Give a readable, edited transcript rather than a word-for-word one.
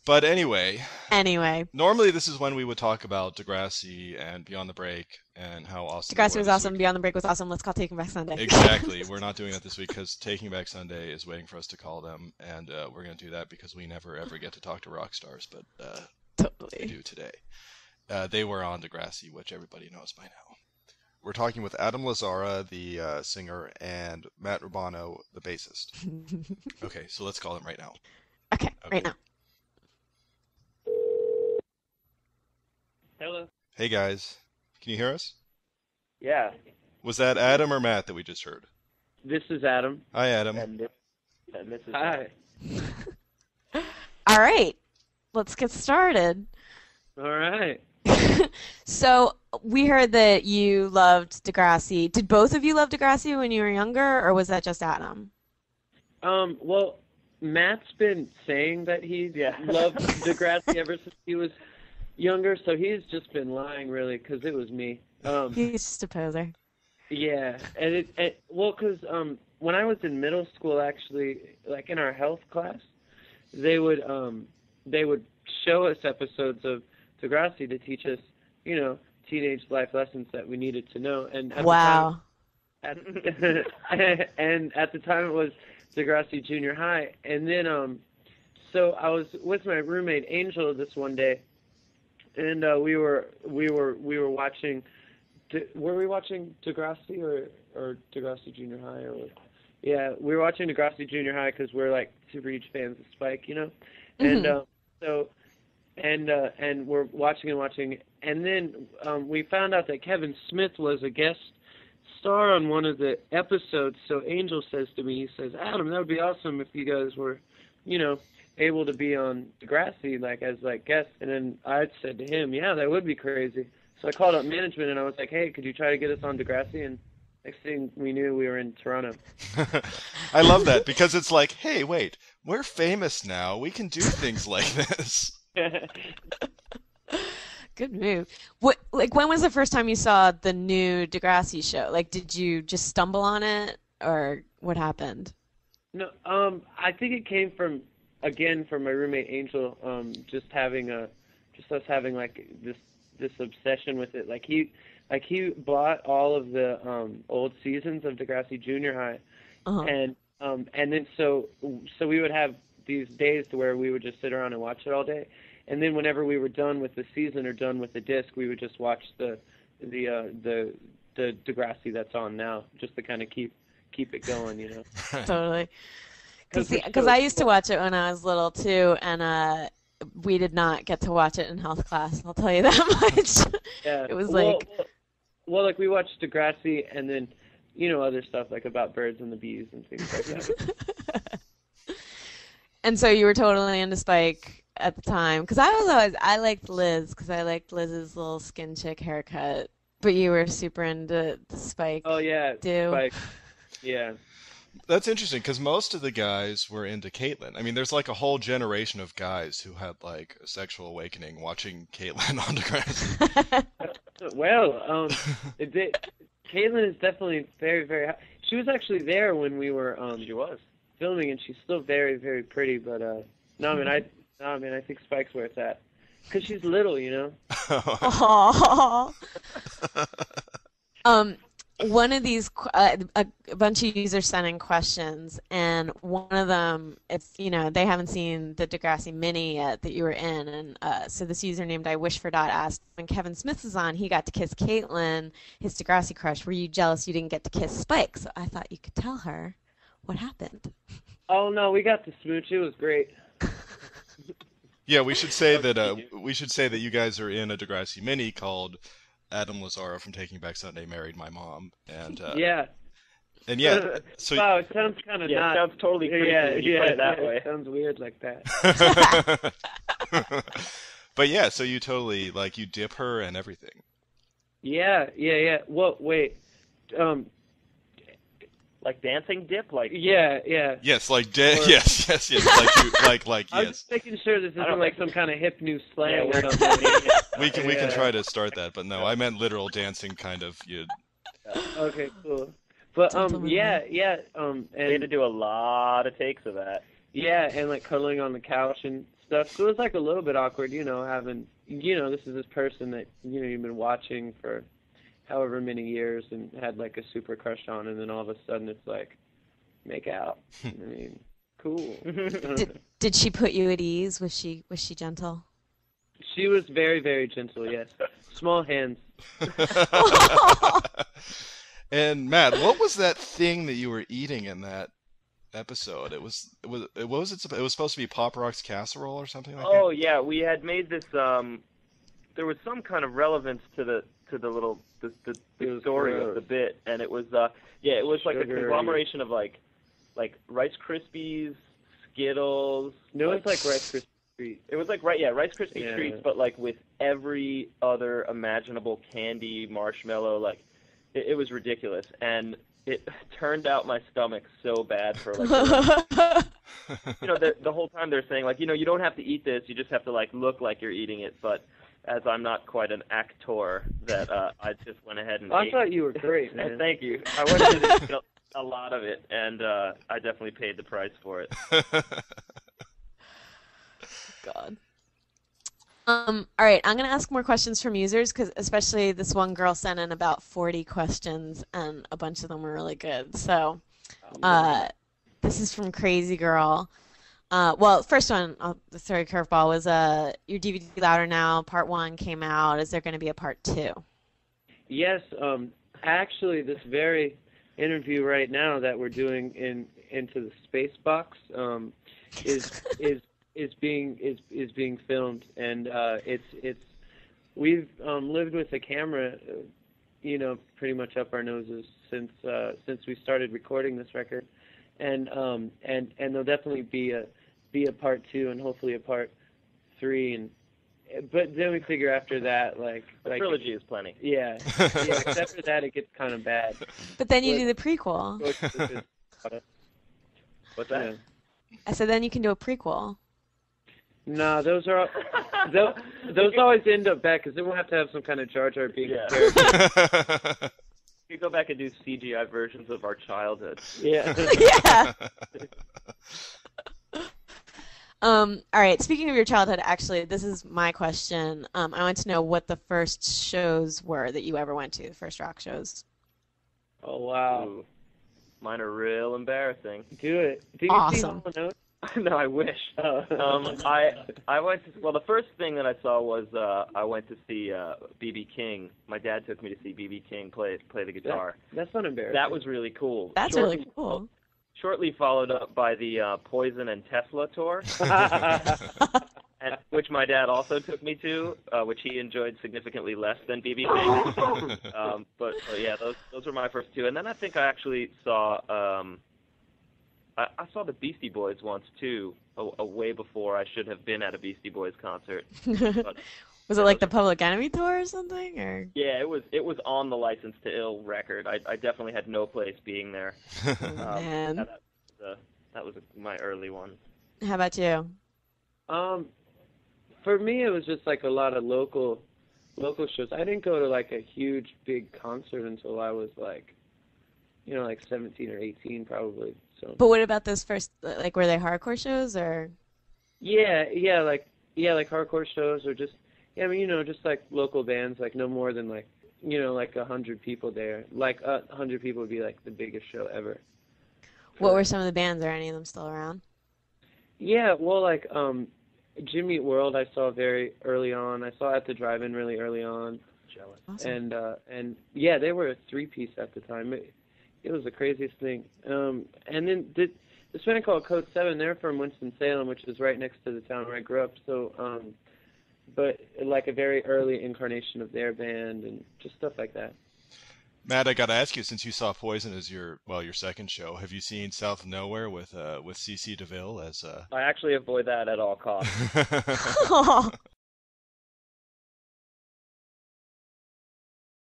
But anyway, Anyway, normally this is when we would talk about Degrassi and Beyond the Break and how awesome they Degrassi were was this awesome. week. Beyond the Break was awesome. Let's call Taking Back Sunday. Exactly. We're not doing that this week because Taking Back Sunday is waiting for us to call them, and we're going to do that because we never ever get to talk to rock stars, but we Totally. do today. They were on Degrassi, which everybody knows by now. We're talking with Adam Lazzara, the singer, and Matt Rubano, the bassist. Okay, so let's call them right now. Okay, Okay. right now. Hello. Hey guys, can you hear us? Yeah, Was that Adam or Matt that we just heard? this is Adam. Hi, Adam. And this is Hi. All right, let's get started. All right. So we heard that you loved Degrassi. Did both of you love Degrassi when you were younger, or was that just Adam? Well, Matt's been saying that he loved Degrassi ever since he was younger, so he's just been lying, really, because it was me. He's just a poser. Yeah, and because when I was in middle school, actually, like in our health class, they would show us episodes of Degrassi to teach us, teenage life lessons that we needed to know. And at Wow. the time, and at the time it was Degrassi Junior High. And then so I was with my roommate Angel this one day, and we were watching. Were we watching Degrassi or Degrassi Junior High or what? Yeah, we were watching Degrassi Junior High because we're like super huge fans of Spike, and and we're watching, and then we found out that Kevin Smith was a guest star on one of the episodes. So Angel says to me, he says, Adam, that would be awesome if you guys were, able to be on Degrassi as guests. And then I said to him, yeah, that would be crazy. So I called up management and I was like, hey, could you try to get us on Degrassi? And next thing we knew, we were in Toronto. I love that because it's like, hey, wait, we're famous now. We can do things like this. Good move. When was the first time you saw the new Degrassi show? Did you just stumble on it, or what happened? No, I think it came from my roommate Angel, just us having this obsession with it. He bought all of the old seasons of Degrassi Junior High, Uh-huh. and then so we would have these days to where we would just sit around and watch it all day, and then whenever we were done with the season or done with the disc, we would just watch the Degrassi that's on now, just to kind of keep it going. Totally. Because so I used to watch it when I was little too, and we did not get to watch it in health class. I'll tell you that much. yeah, It was well, we watched Degrassi and then other stuff about birds and the bees and things like that. And so you were totally into Spike at the time. Because I liked Liz, because I liked Liz's little skin chick haircut. But you were super into the Spike. Oh yeah, Do. Spike. Yeah. That's interesting because most of the guys were into Caitlyn. I mean, there's a whole generation of guys who had a sexual awakening watching Caitlyn on Degrassi. Well, Caitlyn is definitely very, very hot. She was actually there when we were filming, and she's still very, very pretty. But I think Spike's where it's at, because she's little. Aww. One of these, a bunch of users sent in questions, and one of them, it's, they haven't seen the Degrassi mini yet that you were in, and so this user named I Wish for Dot asked, when Kevin Smith was on, he got to kiss Caitlyn, his Degrassi crush. Were you jealous you didn't get to kiss Spike? So I thought you could tell her what happened. Oh no, we got to smooch. It was great. Yeah, we should say that you guys are in a Degrassi mini called Adam Lazzara from Taking Back Sunday Married My Mom, and Yeah. so Wow, it sounds kind of Yeah, not. it sounds totally creepy when you put it that way. It sounds weird like that. But yeah, so you totally you dip her and everything. Yeah. Well, wait. Like dancing dip, Yeah. Yes, Or- yes, I was yes. just making sure this isn't don't some kind of hip new slang Yeah, or something. We can Yeah. try to start that, but no, I meant literal dancing kind of. Okay, cool. But Gentlemen. yeah, we had to and do a lot of takes of that. yeah, and cuddling on the couch and stuff. So it was like a little bit awkward, having, this is this person that, you've been watching for however many years and had like a super crush on, and then all of a sudden it's like, make out. I mean, cool. Did she put you at ease? Was she gentle? She was very, very gentle, yes. Small hands. And Matt, what was that thing that you were eating in that episode? It was supposed to be Pop Rock's casserole or something like that? Oh yeah, we had made this. There was some kind of relevance to the story of the bit, and it was it was like a conglomeration of like Rice Krispies, Skittles. No, it's like Rice Krispies Treats. It was like Rice Krispie treats, but like with every other imaginable candy, marshmallow. Like it was ridiculous, and it turned out my stomach so bad for like the whole time they're saying like you don't have to eat this, you just have to like look like you're eating it. But as I'm not quite an actor, that I just went ahead and ate. I thought you were great, man. Thank you. I went ahead and ate a lot of it, and I definitely paid the price for it. God. All right, I'm gonna ask more questions from users because especially this one girl sent in about 40 questions and a bunch of them were really good. So, this is from Crazy Girl. Well, first one, the story curveball was your DVD Louder Now Part 1 came out. Is there going to be a Part 2? Yes, actually, this very interview right now that we're doing into the space box is being filmed, and we've lived with a camera, pretty much up our noses since we started recording this record, and there'll definitely be a Part 2 and hopefully a Part 3, but then we figure after that like trilogy is plenty. Yeah, except for that it gets kind of bad. But then you do the prequel. What's that? Yeah. I said then you can do a prequel. No, those always end up bad because then we'll have to have some kind of Jar Jar Binks character. You go back and do CGI versions of our childhood. Yeah. Yeah. All right. Speaking of your childhood, actually, this is my question. I want to know what the first shows were that you ever went to, the first rock shows. Oh wow. Ooh. Mine are real embarrassing. Do it. Did you Awesome. see Hall & Oates? No, I wish. I went to. Well, the first thing that I saw was I went to see B.B. King. My dad took me to see B.B. King play the guitar. That's not embarrassing. That was really cool. That's really cool. Shortly followed up by the Poison and Tesla tour, which my dad also took me to, which he enjoyed significantly less than B.B. King. But yeah, those were my first two, and then I think I actually saw. I saw the Beastie Boys once too, a way before I should have been at a Beastie Boys concert. But, was it like the Public Enemy tour or something? Or yeah, it was on the License to Ill record. I definitely had no place being there. Man. That was my early one. How about you? For me, it was just like a lot of local shows. I didn't go to like a huge big concert until I was like 17 or 18 probably. So. But what about those first, like, were they hardcore shows or? Yeah, like hardcore shows or just, just like local bands, like no more than like 100 people there. Like 100 people would be like the biggest show ever. What were some of the bands? Are any of them still around? Yeah, well, like Jimmy Eat World I saw very early on. I saw at the drive-in really early on. Jealous. Awesome. And yeah, they were a three-piece at the time. It was the craziest thing. And then this band called Code 7, they're from Winston-Salem, which is right next to the town where I grew up. So, but like a very early incarnation of their band and just stuff like that. Matt, I got to ask you, since you saw Poison as your second show, have you seen South of Nowhere with CeCe DeVille as? I actually avoid that at all costs.